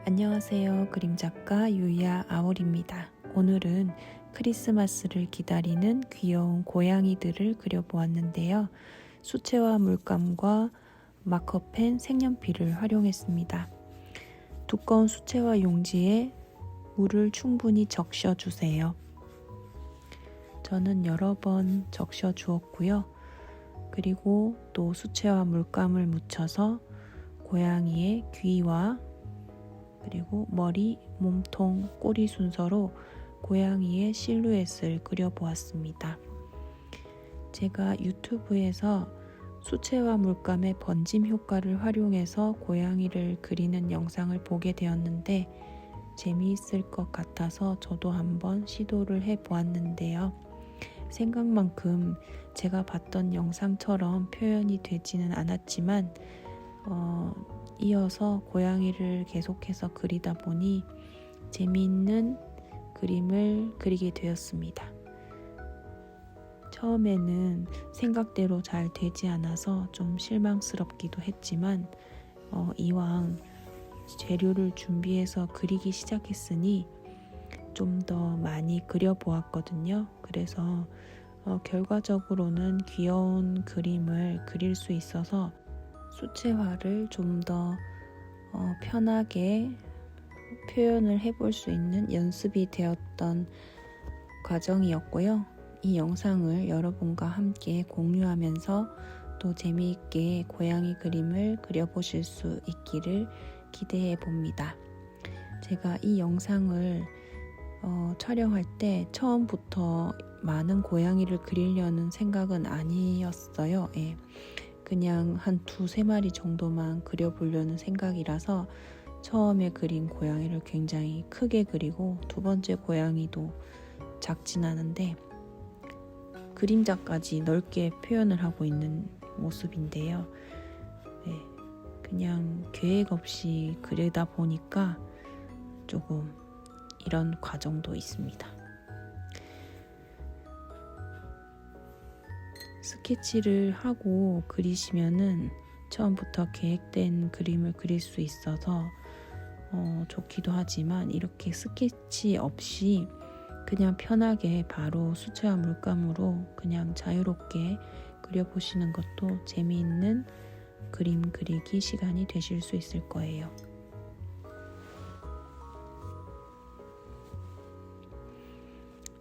안녕하세요. 그림작가 유야 아올입니다. 오늘은 크리스마스를 기다리는 귀여운 고양이들을 그려보았는데요. 수채화 물감과 마커펜, 색연필을 활용했습니다. 두꺼운 수채화 용지에 물을 충분히 적셔주세요. 저는 여러 번 적셔 주었고요. 그리고 또 수채화 물감을 묻혀서 고양이의 귀와 그리고 머리, 몸통, 꼬리 순서로 고양이의 실루엣을 그려보았습니다. 제가 유튜브에서 수채화 물감의 번짐 효과를 활용해서 고양이를 그리는 영상을 보게 되었는데 재미있을 것 같아서 저도 한번 시도를 해보았는데요. 생각만큼 제가 봤던 영상처럼 표현이 되지는 않았지만 이어서 고양이를 계속해서 그리다 보니 재미있는 그림을 그리게 되었습니다. 처음에는 생각대로 잘 되지 않아서 좀 실망스럽기도 했지만 이왕 재료를 준비해서 그리기 시작했으니 좀 더 많이 그려보았거든요. 그래서 결과적으로는 귀여운 그림을 그릴 수 있어서 수채화를 좀 더 편하게 표현을 해볼 수 있는 연습이 되었던 과정이었고요. 이 영상을 여러분과 함께 공유하면서 또 재미있게 고양이 그림을 그려보실 수 있기를 기대해 봅니다. 제가 이 영상을 촬영할 때 처음부터 많은 고양이를 그리려는 생각은 아니었어요. 예. 그냥 한 2-3마리 정도만 그려보려는 생각이라서 처음에 그린 고양이를 굉장히 크게 그리고 두 번째 고양이도 작진 않은데 그림자까지 넓게 표현을 하고 있는 모습인데요. 네, 그냥 계획 없이 그리다 보니까 조금 이런 과정도 있습니다. 스케치를 하고 그리시면은 처음부터 계획된 그림을 그릴 수 있어서 좋기도 하지만 이렇게 스케치 없이 그냥 편하게 바로 수채화 물감으로 그냥 자유롭게 그려보시는 것도 재미있는 그림 그리기 시간이 되실 수 있을 거예요.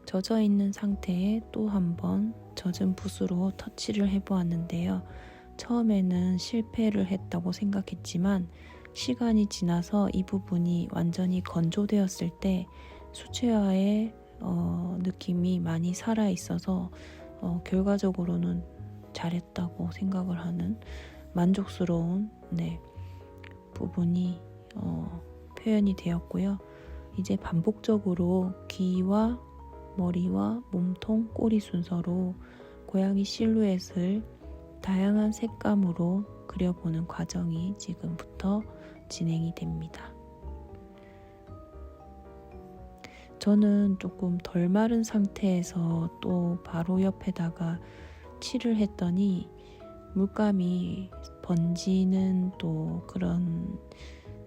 젖어 있는 상태에 또 한번 젖은 붓으로 터치를 해보았는데요. 처음에는 실패를 했다고 생각했지만 시간이 지나서 이 부분이 완전히 건조되었을 때 수채화의 느낌이 많이 살아있어서 결과적으로는 잘했다고 생각을 하는 만족스러운 부분이 표현이 되었고요. 이제 반복적으로 귀와 머리와 몸통, 꼬리 순서로 고양이 실루엣을 다양한 색감으로 그려보는 과정이 지금부터 진행이 됩니다. 저는 조금 덜 마른 상태에서 또 바로 옆에다가 칠을 했더니 물감이 번지는 또 그런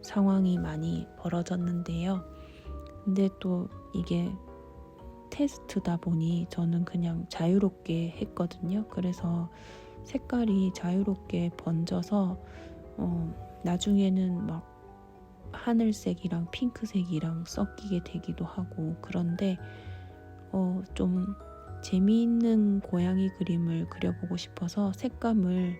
상황이 많이 벌어졌는데요. 근데 또 이게 테스트다 보니 저는 그냥 자유롭게 했거든요. 그래서 색깔이 자유롭게 번져서 나중에는 막 하늘색이랑 핑크색이랑 섞이게 되기도 하고 그런데 좀 재미있는 고양이 그림을 그려보고 싶어서 색감을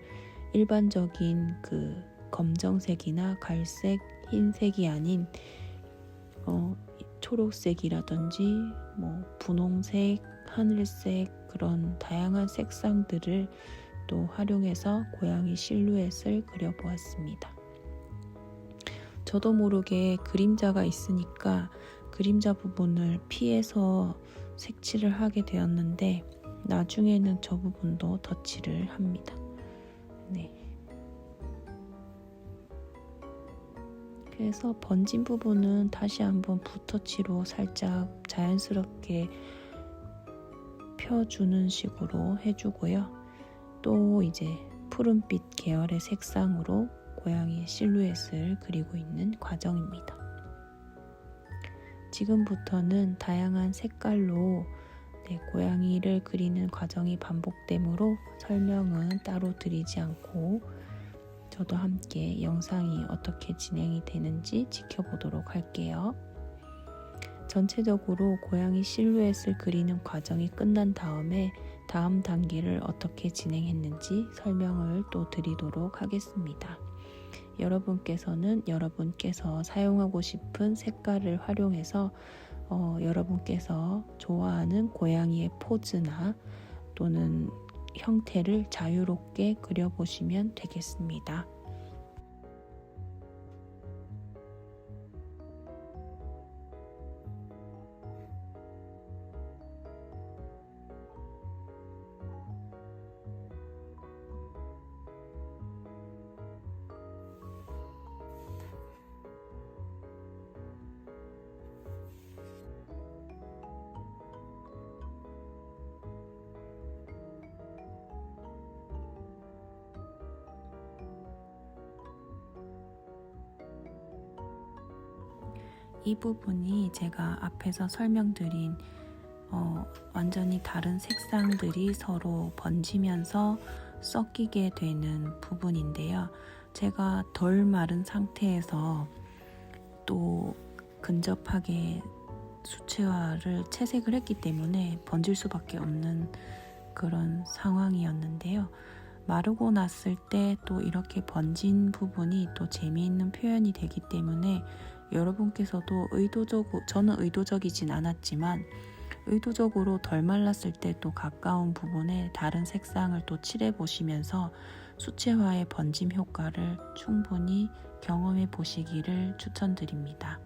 일반적인 그 검정색이나 갈색, 흰색이 아닌 초록색이라든지 분홍색, 하늘색 그런 다양한 색상들을 또 활용해서 고양이 실루엣을 그려보았습니다. 저도 모르게 그림자가 있으니까 그림자 부분을 피해서 색칠을 하게 되었는데 나중에는 저 부분도 덧칠을 합니다. 네. 그래서 번진 부분은 다시 한번 붓터치로 살짝 자연스럽게 펴주는 식으로 해주고요. 또 이제 푸른빛 계열의 색상으로 고양이의 실루엣을 그리고 있는 과정입니다. 지금부터는 다양한 색깔로 고양이를 그리는 과정이 반복되므로 설명은 따로 드리지 않고 저도 함께 영상이 어떻게 진행이 되는지 지켜보도록 할게요. 전체적으로 고양이 실루엣을 그리는 과정이 끝난 다음에 다음 단계를 어떻게 진행했는지 설명을 또 드리도록 하겠습니다. 여러분께서는 여러분께서 사용하고 싶은 색깔을 활용해서 여러분께서 좋아하는 고양이의 포즈나 또는 형태를 자유롭게 그려보시면 되겠습니다. 이 부분이 제가 앞에서 설명드린 완전히 다른 색상들이 서로 번지면서 섞이게 되는 부분인데요. 제가 덜 마른 상태에서 또 근접하게 수채화를 채색을 했기 때문에 번질 수밖에 없는 그런 상황이었는데요. 마르고 났을 때 또 이렇게 번진 부분이 또 재미있는 표현이 되기 때문에 여러분께서도 저는 의도적이진 않았지만 의도적으로 덜 말랐을 때 또 가까운 부분에 다른 색상을 또 칠해 보시면서 수채화의 번짐 효과를 충분히 경험해 보시기를 추천드립니다.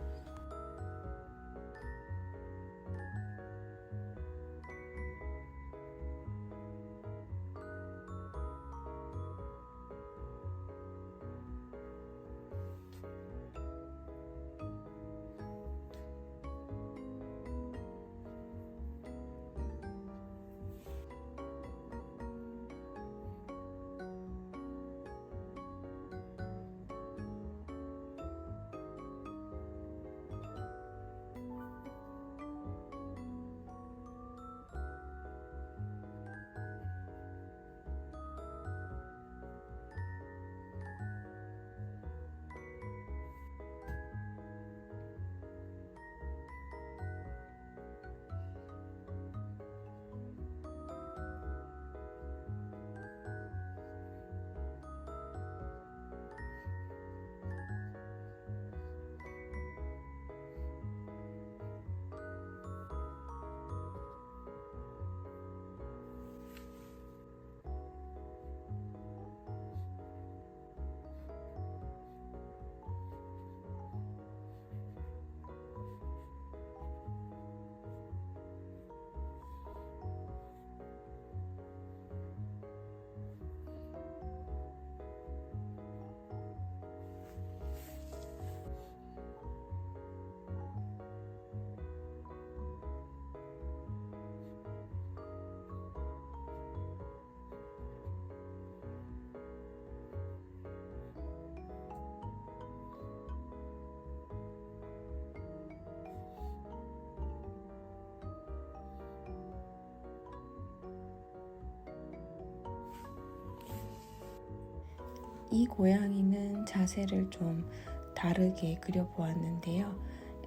이 고양이는 자세를 좀 다르게 그려보았는데요.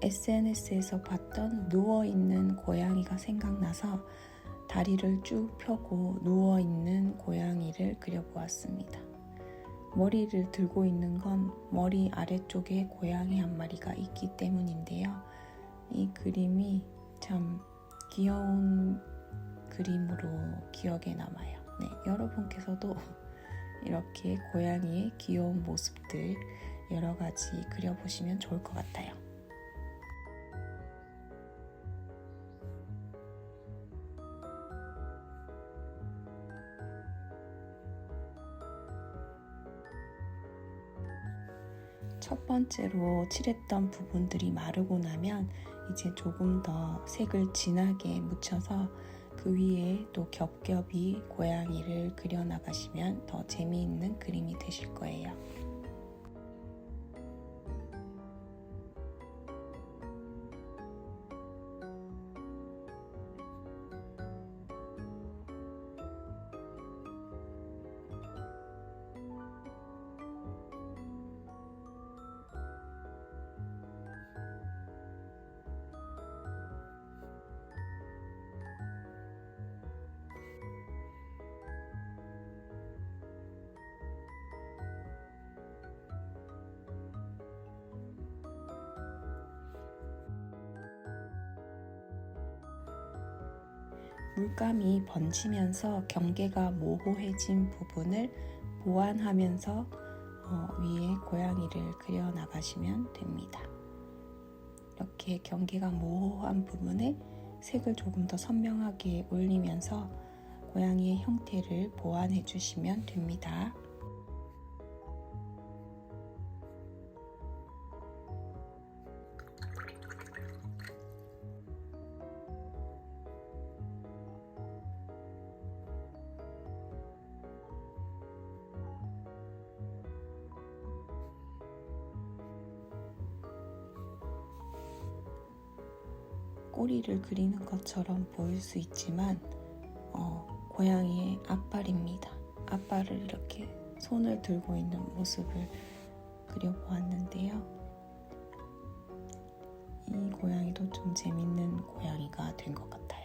SNS에서 봤던 누워있는 고양이가 생각나서 다리를 쭉 펴고 누워있는 고양이를 그려보았습니다. 머리를 들고 있는 건 머리 아래쪽에 고양이 한 마리가 있기 때문인데요. 이 그림이 참 귀여운 그림으로 기억에 남아요. 네, 여러분께서도 이렇게 고양이의 귀여운 모습들 여러 가지 그려보시면 좋을 것 같아요. 첫 번째로 칠했던 부분들이 마르고 나면 이제 조금 더 색을 진하게 묻혀서 그 위에 또 겹겹이 고양이를 그려나가시면 더 재미있는 그림이 되실 거예요. 물감이 번지면서 경계가 모호해진 부분을 보완하면서 위에 고양이를 그려 나가시면 됩니다. 이렇게 경계가 모호한 부분에 색을 조금 더 선명하게 올리면서 고양이의 형태를 보완해 주시면 됩니다. 꼬리를 그리는 것처럼 보일 수 있지만 고양이의 앞발입니다. 앞발을 이렇게 손을 들고 있는 모습을 그려보았는데요. 이 고양이도 좀 재밌는 고양이가 된 것 같아요.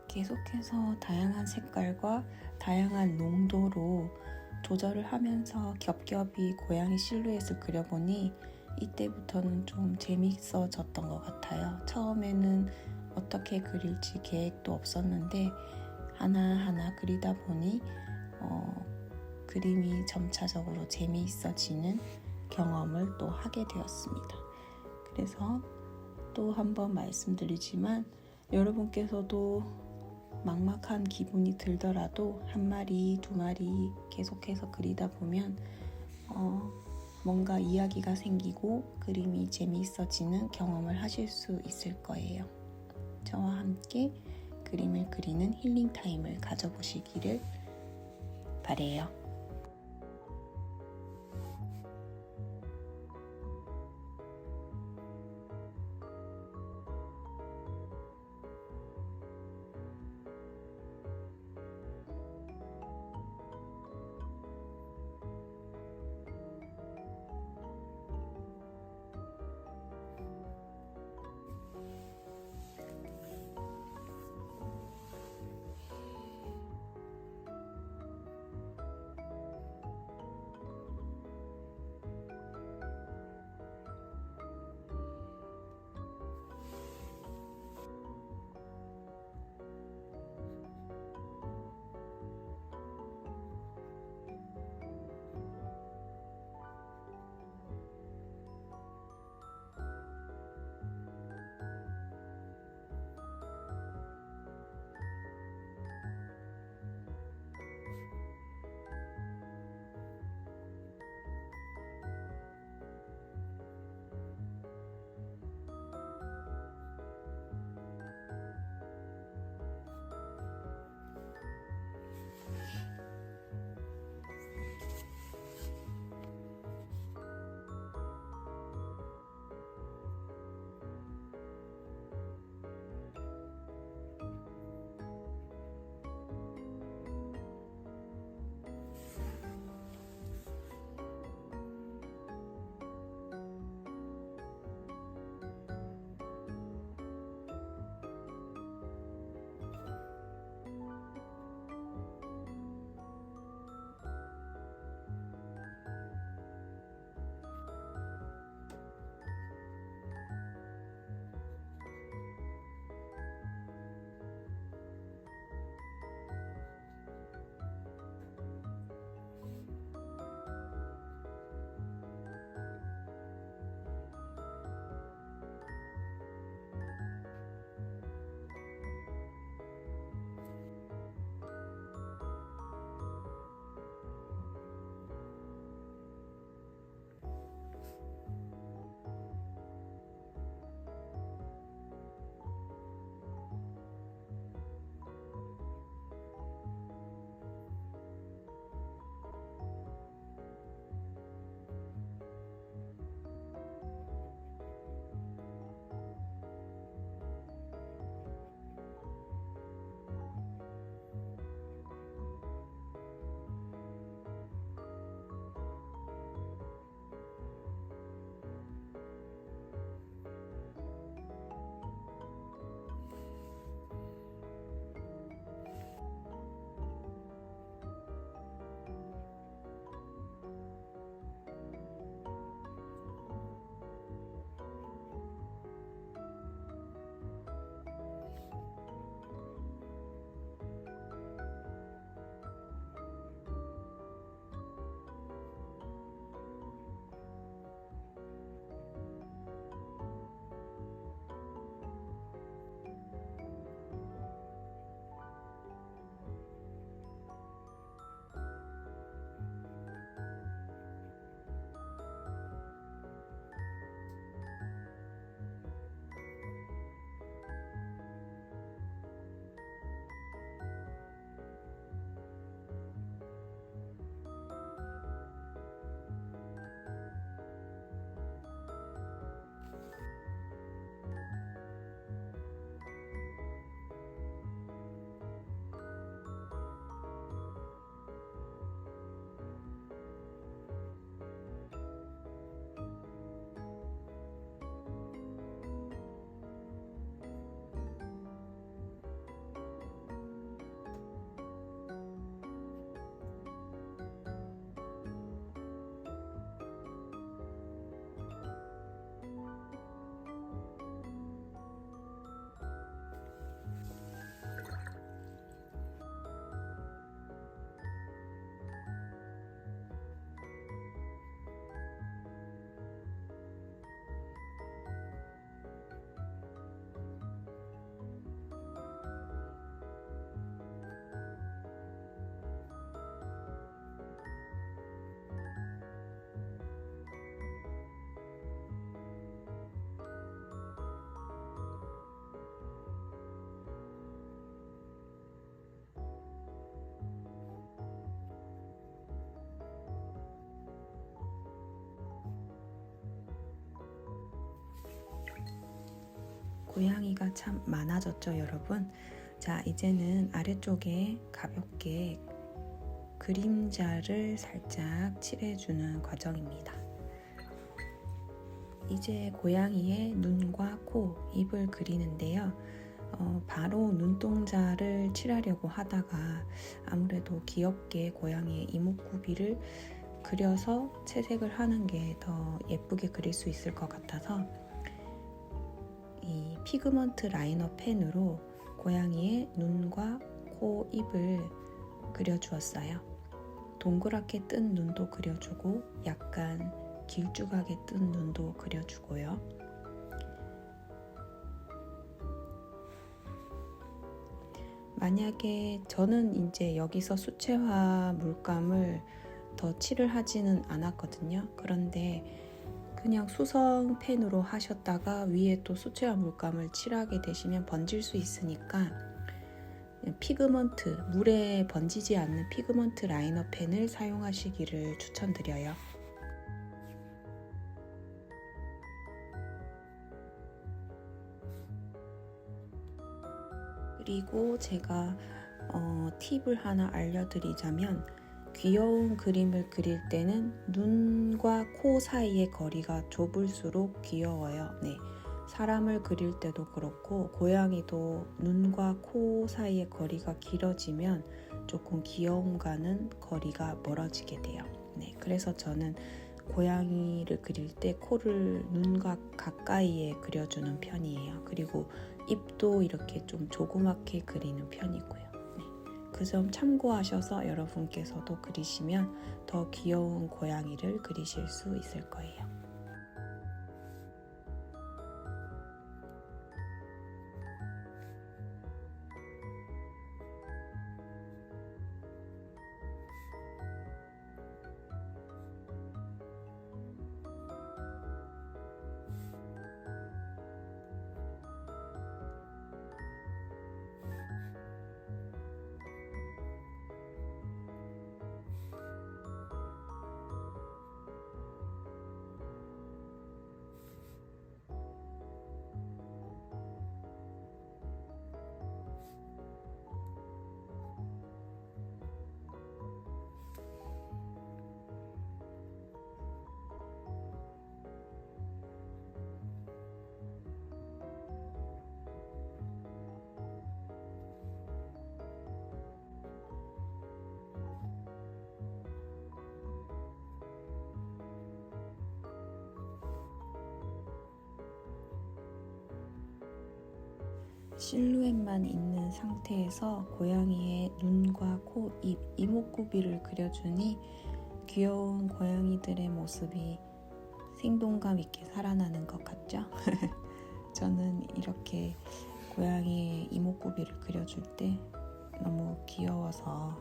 계속해서 다양한 색깔과 다양한 농도로 조절을 하면서 겹겹이 고양이 실루엣을 그려보니 이때부터는 좀 재밌어졌던 것 같아요. 처음에는 어떻게 그릴지 계획도 없었는데 하나하나 그리다 보니 그림이 점차적으로 재미있어지는 경험을 또 하게 되었습니다. 그래서 또 한번 말씀드리지만 여러분께서도 막막한 기분이 들더라도 한 마리, 두 마리 계속해서 그리다 보면 뭔가 이야기가 생기고 그림이 재미있어지는 경험을 하실 수 있을 거예요. 저와 함께 그림을 그리는 힐링 타임을 가져보시기를 바래요. 고양이가 참 많아졌죠, 여러분? 자, 이제는 아래쪽에 가볍게 그림자를 살짝 칠해주는 과정입니다. 이제 고양이의 눈과 코, 입을 그리는데요. 바로 눈동자를 칠하려고 하다가 아무래도 귀엽게 고양이의 이목구비를 그려서 채색을 하는 게 더 예쁘게 그릴 수 있을 것 같아서 이 피그먼트 라이너 펜으로 고양이의 눈과 코, 입을 그려주었어요. 동그랗게 뜬 눈도 그려주고 약간 길쭉하게 뜬 눈도 그려주고요. 만약에 저는 이제 여기서 수채화 물감을 더 칠을 하지는 않았거든요. 그런데 그냥 수성 펜으로 하셨다가 위에 또 수채화 물감을 칠하게 되시면 번질 수 있으니까 피그먼트, 물에 번지지 않는 피그먼트 라이너 펜을 사용하시기를 추천드려요. 그리고 제가 팁을 하나 알려드리자면 귀여운 그림을 그릴 때는 눈과 코 사이의 거리가 좁을수록 귀여워요. 네, 사람을 그릴 때도 그렇고 고양이도 눈과 코 사이의 거리가 길어지면 조금 귀여움과는 거리가 멀어지게 돼요. 네, 그래서 저는 고양이를 그릴 때 코를 눈과 가까이에 그려주는 편이에요. 그리고 입도 이렇게 좀 조그맣게 그리는 편이고요. 그 점 참고하셔서 여러분께서도 그리시면 더 귀여운 고양이를 그리실 수 있을 거예요. 실루엣만 있는 상태에서 고양이의 눈과 코, 입, 이목구비를 그려주니 귀여운 고양이들의 모습이 생동감 있게 살아나는 것 같죠? 저는 이렇게 고양이의 이목구비를 그려줄 때 너무 귀여워서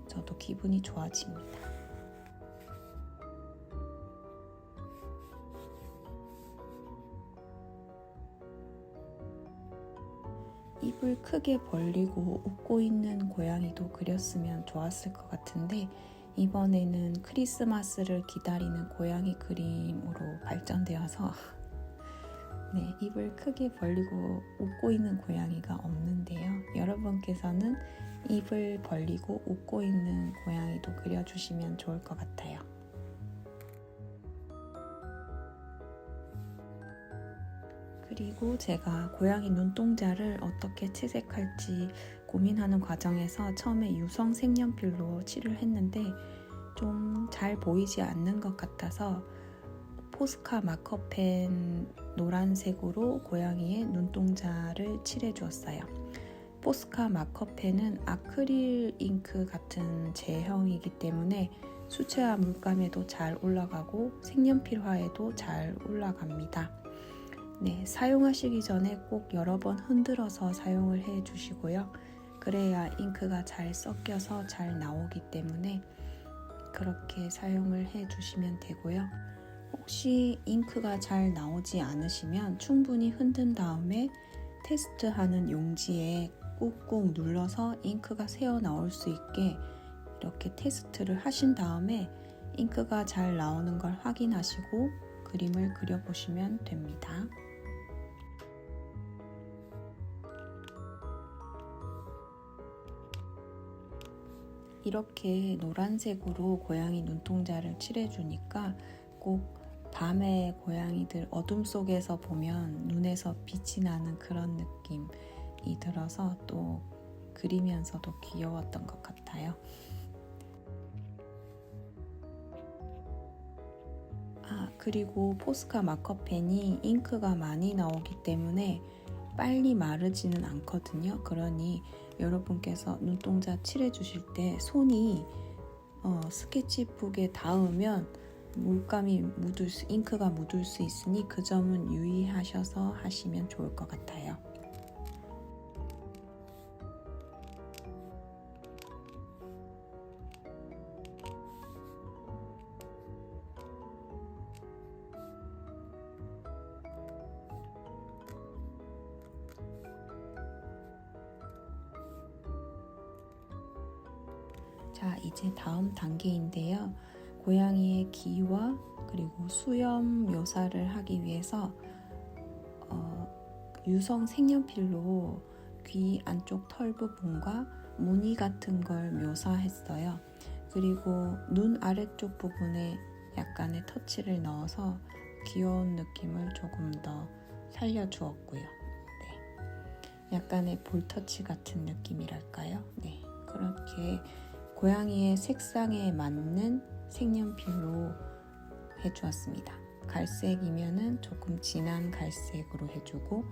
저도 기분이 좋아집니다. 입을 크게 벌리고 웃고 있는 고양이도 그렸으면 좋았을 것 같은데 이번에는 크리스마스를 기다리는 고양이 그림으로 발전되어서 입을 크게 벌리고 웃고 있는 고양이가 없는데요. 여러분께서는 입을 벌리고 웃고 있는 고양이도 그려주시면 좋을 것 같아요. 그리고 제가 고양이 눈동자를 어떻게 채색할지 고민하는 과정에서 처음에 유성 색연필로 칠을 했는데 좀 잘 보이지 않는 것 같아서 포스카 마커펜 노란색으로 고양이의 눈동자를 칠해 주었어요. 포스카 마커펜은 아크릴 잉크 같은 제형이기 때문에 수채화 물감에도 잘 올라가고 색연필화에도 잘 올라갑니다. 사용하시기 전에 꼭 여러 번 흔들어서 사용을 해 주시고요. 그래야 잉크가 잘 섞여서 잘 나오기 때문에 그렇게 사용을 해 주시면 되고요. 혹시 잉크가 잘 나오지 않으시면 충분히 흔든 다음에 테스트하는 용지에 꾹꾹 눌러서 잉크가 새어 나올 수 있게 이렇게 테스트를 하신 다음에 잉크가 잘 나오는 걸 확인하시고 그림을 그려보시면 됩니다. 이렇게 노란색으로 고양이 눈동자를 칠해주니까 꼭 밤에 고양이들 어둠 속에서 보면 눈에서 빛이 나는 그런 느낌이 들어서 또 그리면서도 귀여웠던 것 같아요. 그리고 포스카 마커펜이 잉크가 많이 나오기 때문에 빨리 마르지는 않거든요. 그러니 여러분께서 눈동자 칠해 주실 때 손이 스케치북에 닿으면 물감이 잉크가 묻을 수 있으니 그 점은 유의하셔서 하시면 좋을 것 같아요. 자, 이제 다음 단계인데요. 고양이의 귀와 그리고 수염 묘사를 하기 위해서 유성 색연필로 귀 안쪽 털 부분과 무늬 같은 걸 묘사했어요. 그리고 눈 아래쪽 부분에 약간의 터치를 넣어서 귀여운 느낌을 조금 더 살려주었고요. 네. 약간의 볼터치 같은 느낌이랄까요? 네. 그렇게 고양이의 색상에 맞는 색연필로 해주었습니다. 갈색이면은 조금 진한 갈색으로 해주고,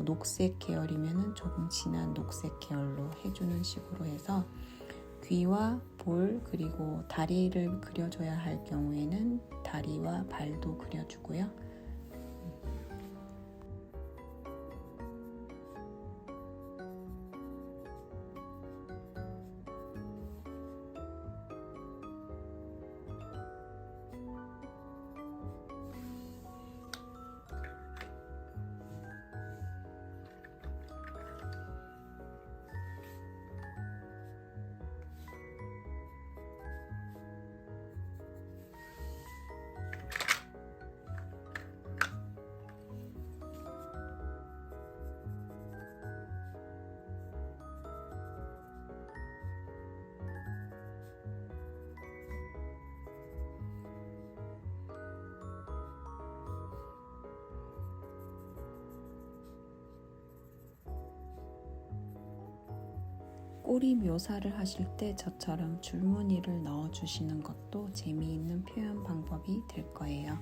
녹색 계열이면은 조금 진한 녹색 계열로 해주는 식으로 해서 귀와 볼 그리고 다리를 그려줘야 할 경우에는 다리와 발도 그려주고요. 꼬리 묘사를 하실 때 저처럼 줄무늬를 넣어주시는 것도 재미있는 표현 방법이 될 거예요.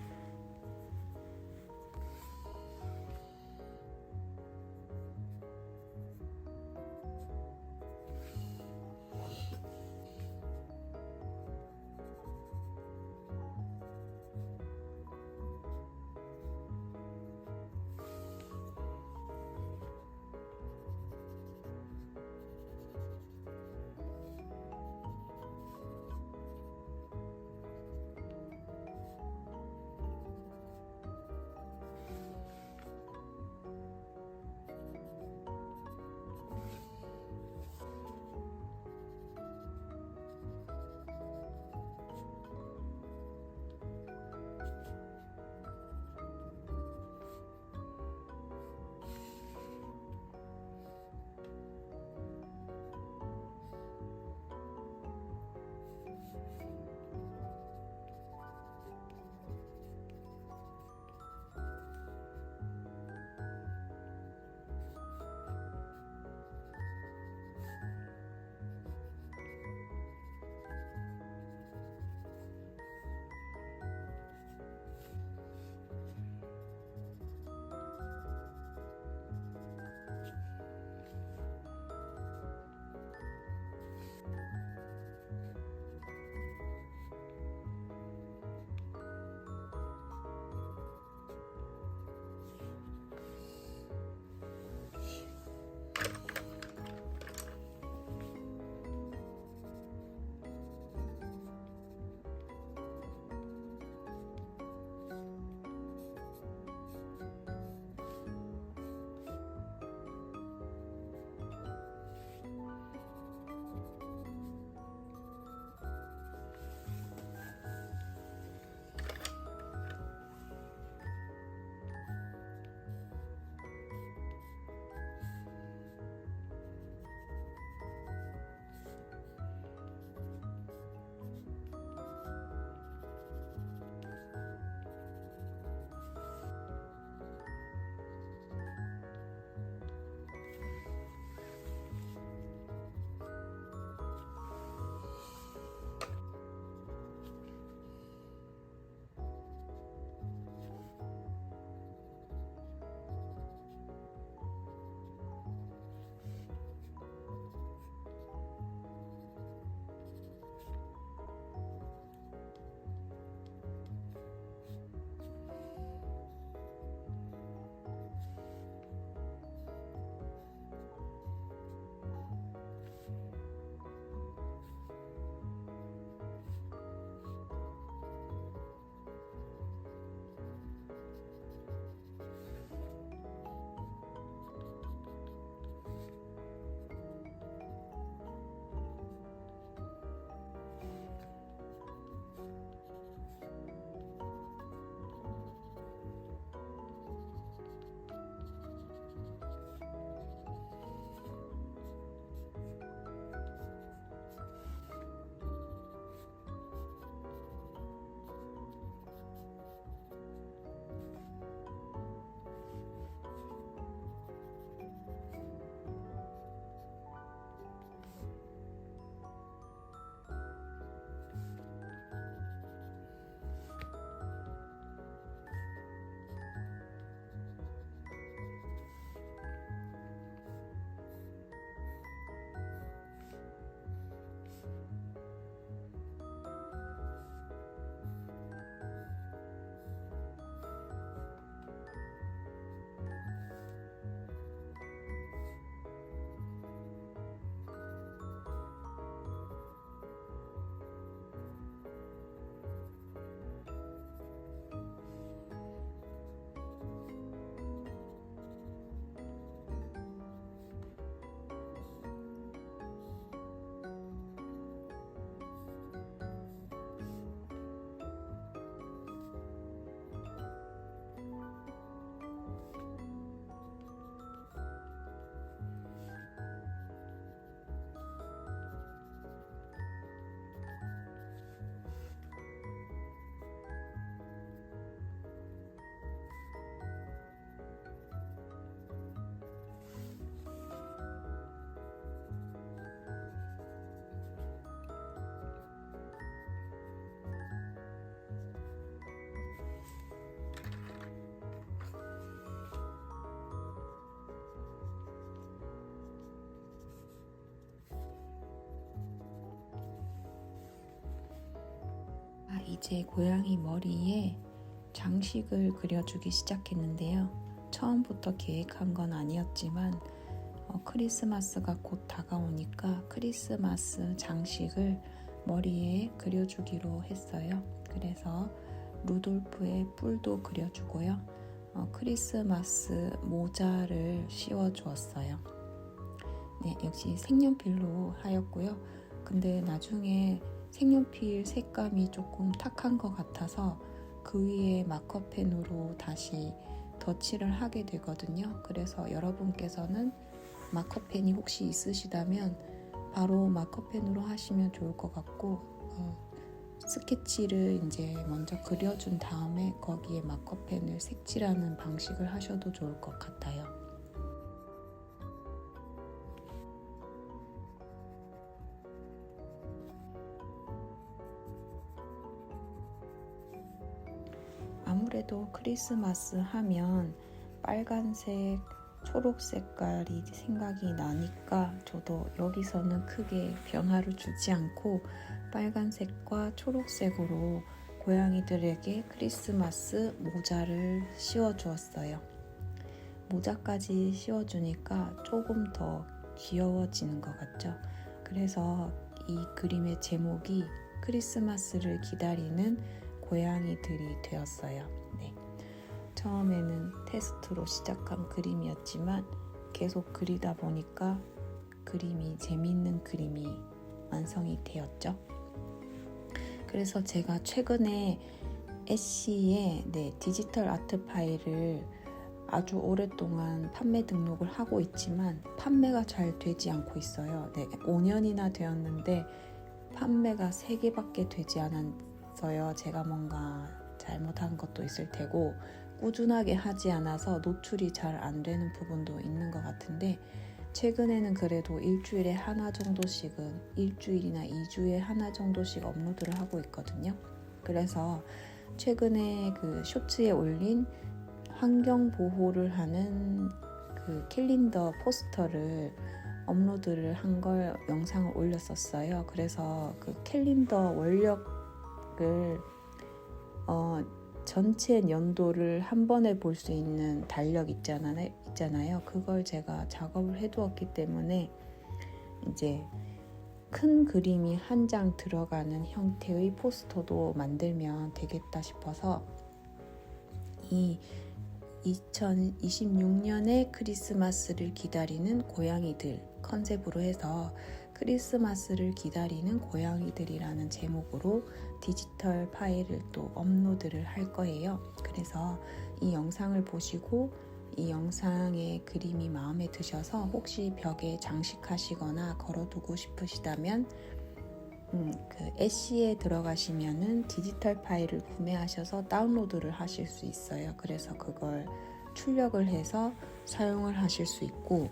이제 고양이 머리에 장식을 그려주기 시작했는데요. 처음부터 계획한 건 아니었지만 크리스마스가 곧 다가오니까 크리스마스 장식을 머리에 그려주기로 했어요. 그래서 루돌프의 뿔도 그려주고요. 크리스마스 모자를 씌워주었어요. 네, 역시 색연필로 하였고요. 근데 나중에 색연필 색감이 조금 탁한 것 같아서 그 위에 마커펜으로 다시 덧칠을 하게 되거든요. 그래서 여러분께서는 마커펜이 혹시 있으시다면 바로 마커펜으로 하시면 좋을 것 같고, 스케치를 이제 먼저 그려준 다음에 거기에 마커펜을 색칠하는 방식을 하셔도 좋을 것 같아요. 아무래도 크리스마스 하면 빨간색, 초록 색깔이 생각이 나니까 저도 여기서는 크게 변화를 주지 않고 빨간색과 초록색으로 고양이들에게 크리스마스 모자를 씌워주었어요. 모자까지 씌워주니까 조금 더 귀여워지는 것 같죠? 그래서 이 그림의 제목이 크리스마스를 기다리는 고양이들이 되었어요. 네. 처음에는 테스트로 시작한 그림이었지만 계속 그리다 보니까 그림이 재미있는 그림이 완성이 되었죠. 그래서 제가 최근에 애쉬의 디지털 아트 파일을 아주 오랫동안 판매 등록을 하고 있지만 판매가 잘 되지 않고 있어요. 5년이나 되었는데 판매가 3개밖에 되지 않았어요. 제가 뭔가 잘못한 것도 있을 테고 꾸준하게 하지 않아서 노출이 잘 안 되는 부분도 있는 것 같은데, 최근에는 그래도 일주일에 하나 정도씩은, 일주일이나 2주에 하나 정도씩 업로드를 하고 있거든요. 그래서 최근에 그 쇼츠에 올린 환경 보호를 하는 그 캘린더 포스터를 업로드를 한 걸 영상을 올렸었어요. 그래서 그 캘린더 원력을 전체 연도를 한 번에 볼 수 있는 달력 있잖아요. 그걸 제가 작업을 해두었기 때문에 이제 큰 그림이 한 장 들어가는 형태의 포스터도 만들면 되겠다 싶어서 이 2026년의 크리스마스를 기다리는 고양이들 컨셉으로 해서 크리스마스를 기다리는 고양이들이라는 제목으로 디지털 파일을 또 업로드를 할 거예요. 그래서 이 영상을 보시고 이 영상의 그림이 마음에 드셔서 혹시 벽에 장식하시거나 걸어두고 싶으시다면 그 애쉬에 들어가시면은 디지털 파일을 구매하셔서 다운로드를 하실 수 있어요. 그래서 그걸 출력을 해서 사용을 하실 수 있고,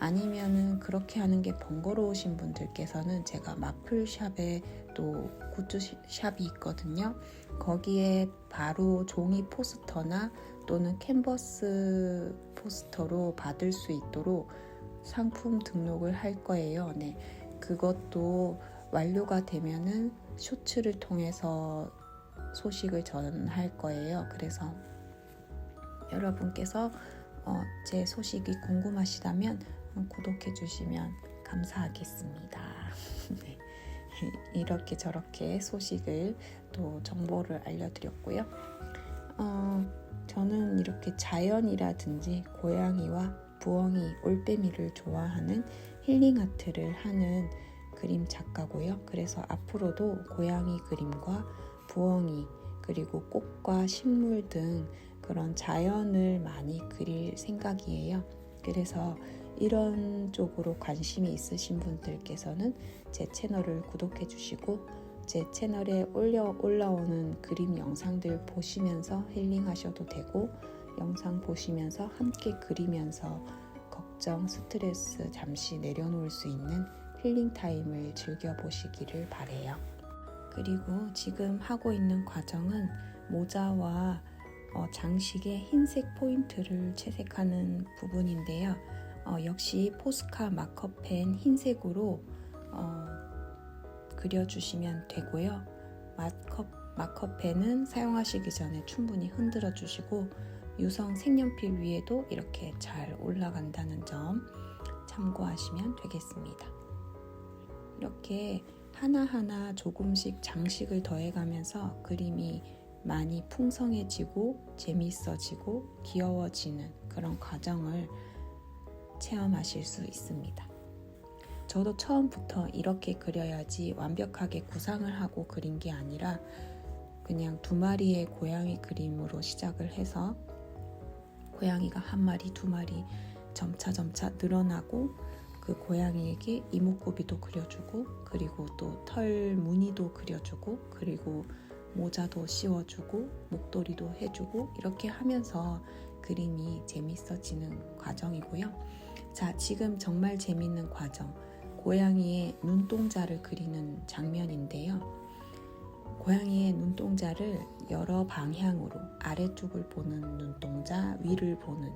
아니면은 그렇게 하는 게 번거로우신 분들께서는 제가 마플샵에 또 굿즈샵이 있거든요. 거기에 바로 종이 포스터나 또는 캔버스 포스터로 받을 수 있도록 상품 등록을 할 거예요. 네, 그것도 완료가 되면은 쇼츠를 통해서 소식을 전할 거예요. 그래서 여러분께서 제 소식이 궁금하시다면 구독해 주시면 감사하겠습니다. 네. 이렇게 저렇게 소식을 또 정보를 알려드렸고요. 저는 이렇게 자연이라든지 고양이와 부엉이, 올빼미를 좋아하는 힐링 아트를 하는 그림 작가고요. 그래서 앞으로도 고양이 그림과 부엉이, 그리고 꽃과 식물 등 그런 자연을 많이 그릴 생각이에요. 그래서 이런 쪽으로 관심이 있으신 분들께서는 제 채널을 구독해 주시고 제 채널에 올라오는 그림 영상들 보시면서 힐링하셔도 되고, 영상 보시면서 함께 그리면서 걱정, 스트레스 잠시 내려놓을 수 있는 힐링 타임을 즐겨보시기를 바래요. 그리고 지금 하고 있는 과정은 모자와 장식에 흰색 포인트를 채색하는 부분인데요. 역시 포스카 마커펜 흰색으로 그려주시면 되고요. 마커펜은 사용하시기 전에 충분히 흔들어 주시고 유성 색연필 위에도 이렇게 잘 올라간다는 점 참고하시면 되겠습니다. 이렇게 하나하나 조금씩 장식을 더해가면서 그림이 많이 풍성해지고 재미있어지고 귀여워지는 그런 과정을 체험하실 수 있습니다. 저도 처음부터 이렇게 그려야지 완벽하게 구상을 하고 그린 게 아니라 그냥 2마리의 고양이 그림으로 시작을 해서 고양이가 1마리, 2마리 점차 늘어나고 그 고양이에게 이목구비도 그려주고 그리고 또 털 무늬도 그려주고 그리고 모자도 씌워주고 목도리도 해주고 이렇게 하면서 그림이 재밌어지는 과정이고요. 자, 지금 정말 재밌는 과정, 고양이의 눈동자를 그리는 장면인데요. 고양이의 눈동자를 여러 방향으로 아래쪽을 보는 눈동자, 위를 보는,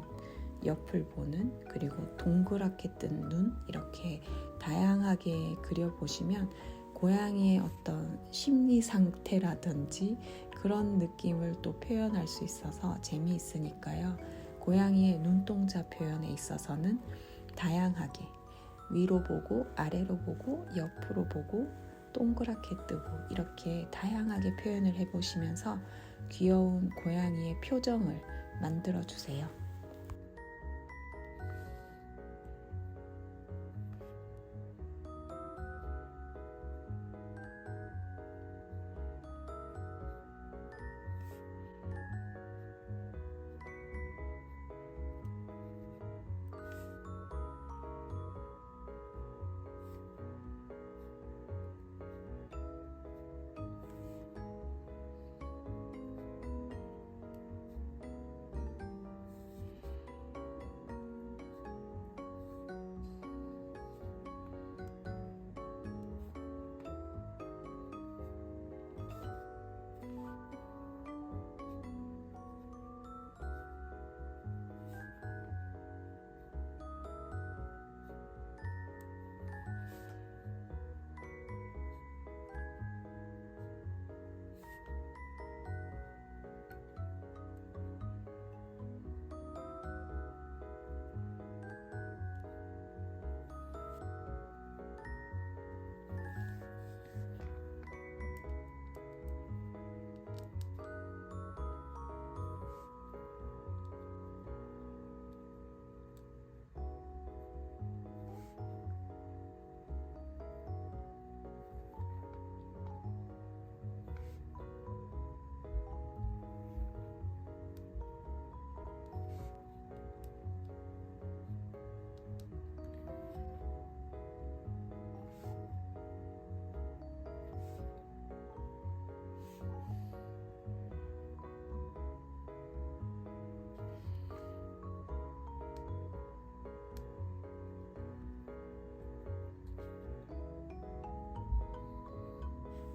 옆을 보는, 그리고 동그랗게 뜬 눈 이렇게 다양하게 그려보시면 고양이의 어떤 심리 상태라든지 그런 느낌을 또 표현할 수 있어서 재미있으니까요. 고양이의 눈동자 표현에 있어서는 다양하게 위로 보고 아래로 보고 옆으로 보고 동그랗게 뜨고 이렇게 다양하게 표현을 해보시면서 귀여운 고양이의 표정을 만들어 주세요.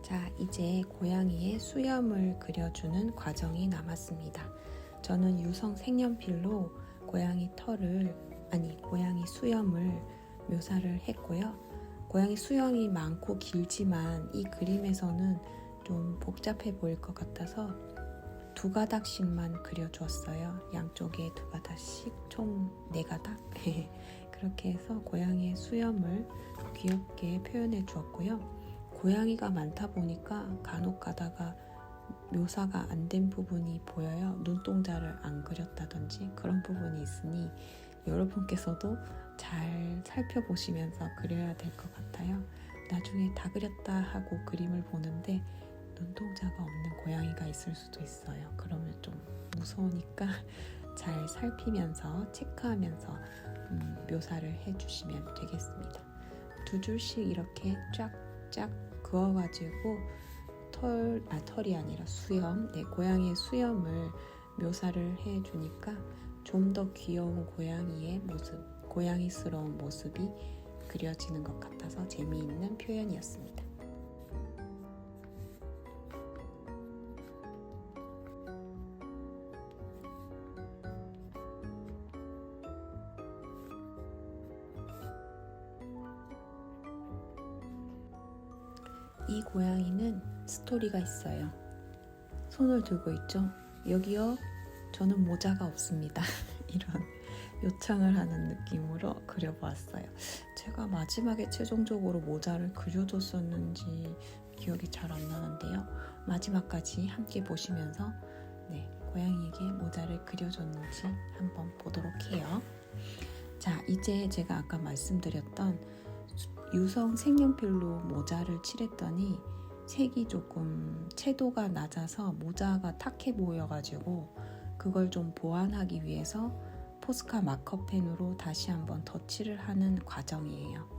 자, 이제 고양이의 수염을 그려주는 과정이 남았습니다. 저는 유성 색연필로 고양이 고양이 수염을 묘사를 했고요. 고양이 수염이 많고 길지만 이 그림에서는 좀 복잡해 보일 것 같아서 2가닥씩만 그려주었어요. 양쪽에 2가닥씩 총 4가닥 그렇게 해서 고양이의 수염을 귀엽게 표현해 주었고요. 고양이가 많다 보니까 간혹 가다가 묘사가 안 된 부분이 보여요. 눈동자를 안 그렸다든지 그런 부분이 있으니 여러분께서도 잘 살펴보시면서 그려야 될 것 같아요. 나중에 다 그렸다 하고 그림을 보는데 눈동자가 없는 고양이가 있을 수도 있어요. 그러면 좀 무서우니까 잘 살피면서 체크하면서 묘사를 해주시면 되겠습니다. 2줄씩 이렇게 쫙 그어가지고 털이 아니라 수염, 고양이의 수염을 묘사를 해주니까 좀 더 귀여운 고양이의 모습, 고양이스러운 모습이 그려지는 것 같아서 재미있는 표현이었습니다. 이 고양이는 스토리가 있어요. 손을 들고 있죠. 여기요, 저는 모자가 없습니다. 이런 요청을 하는 느낌으로 그려보았어요. 제가 마지막에 최종적으로 모자를 그려줬었는지 기억이 잘 안 나는데요. 마지막까지 함께 보시면서 고양이에게 모자를 그려줬는지 한번 보도록 해요. 자, 이제 제가 아까 말씀드렸던 유성 색연필로 모자를 칠했더니 색이 조금 채도가 낮아서 모자가 탁해 보여가지고 그걸 좀 보완하기 위해서 포스카 마커펜으로 다시 한번 덧칠을 하는 과정이에요.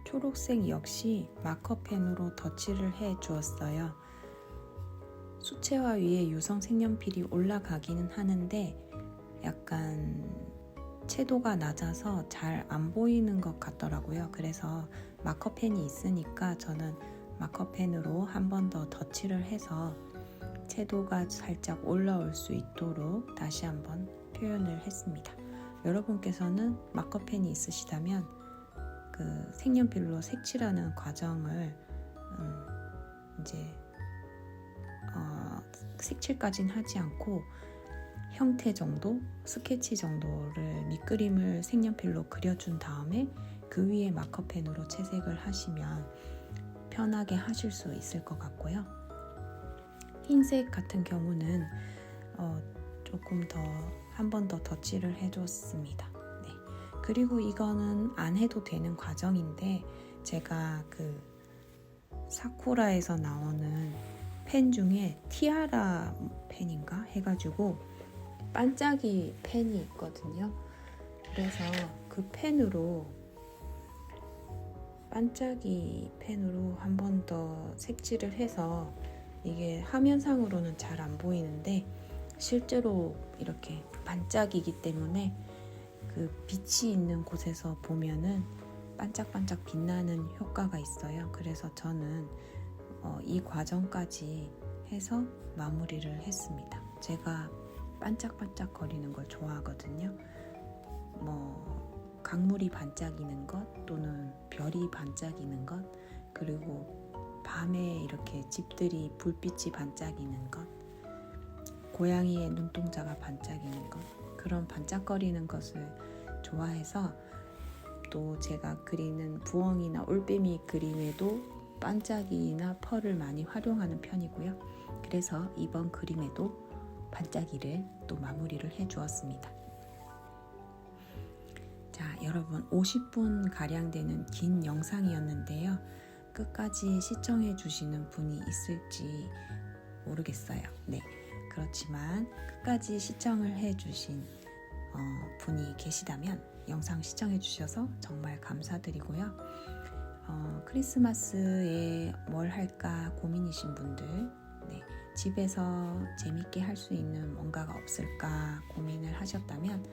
초록색 역시 마커펜으로 덧칠을 해 주었어요. 수채화 위에 유성 색연필이 올라가기는 하는데 약간 채도가 낮아서 잘 안 보이는 것 같더라고요. 그래서 마커펜이 있으니까 저는 마커펜으로 한 번 더 덧칠을 해서 채도가 살짝 올라올 수 있도록 다시 한번 표현을 했습니다. 여러분께서는 마커펜이 있으시다면 그 색연필로 색칠하는 과정을 이제 색칠까지는 하지 않고 형태 정도, 스케치 정도를 밑그림을 색연필로 그려준 다음에 그 위에 마커펜으로 채색을 하시면 편하게 하실 수 있을 것 같고요. 흰색 같은 경우는 조금 더 한 번 더 덧칠을 해줬습니다. 그리고 이거는 안 해도 되는 과정인데 제가 그 사쿠라에서 나오는 펜 중에 티아라 펜인가 해가지고 반짝이 펜이 있거든요. 그래서 그 펜으로 반짝이 펜으로 한 번 더 색칠을 해서 이게 화면상으로는 잘 안 보이는데 실제로 이렇게 반짝이기 때문에 그 빛이 있는 곳에서 보면은 반짝반짝 빛나는 효과가 있어요. 그래서 저는 이 과정까지 해서 마무리를 했습니다. 제가 반짝반짝 거리는 걸 좋아하거든요. 강물이 반짝이는 것 또는 별이 반짝이는 것, 그리고 밤에 이렇게 집들이 불빛이 반짝이는 것, 고양이의 눈동자가 반짝이는 것, 그런 반짝거리는 것을 좋아해서 또 제가 그리는 부엉이나 올빼미 그림에도 반짝이나 펄을 많이 활용하는 편이고요. 그래서 이번 그림에도 반짝이를 또 마무리를 해주었습니다. 자, 여러분 50분 가량 되는 긴 영상이었는데요. 끝까지 시청해 주시는 분이 있을지 모르겠어요. 그렇지만 끝까지 시청을 해주신 분이 계시다면 영상 시청해 주셔서 정말 감사드리고요. 크리스마스에 뭘 할까 고민이신 분들, 집에서 재밌게 할 수 있는 뭔가가 없을까 고민을 하셨다면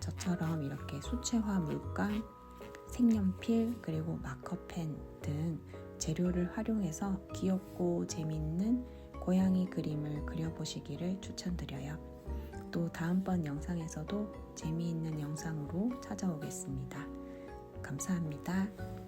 저처럼 이렇게 수채화 물감, 색연필, 그리고 마커펜 등 재료를 활용해서 귀엽고 재밌는 고양이 그림을 그려보시기를 추천드려요. 또 다음번 영상에서도 재미있는 영상으로 찾아오겠습니다. 감사합니다.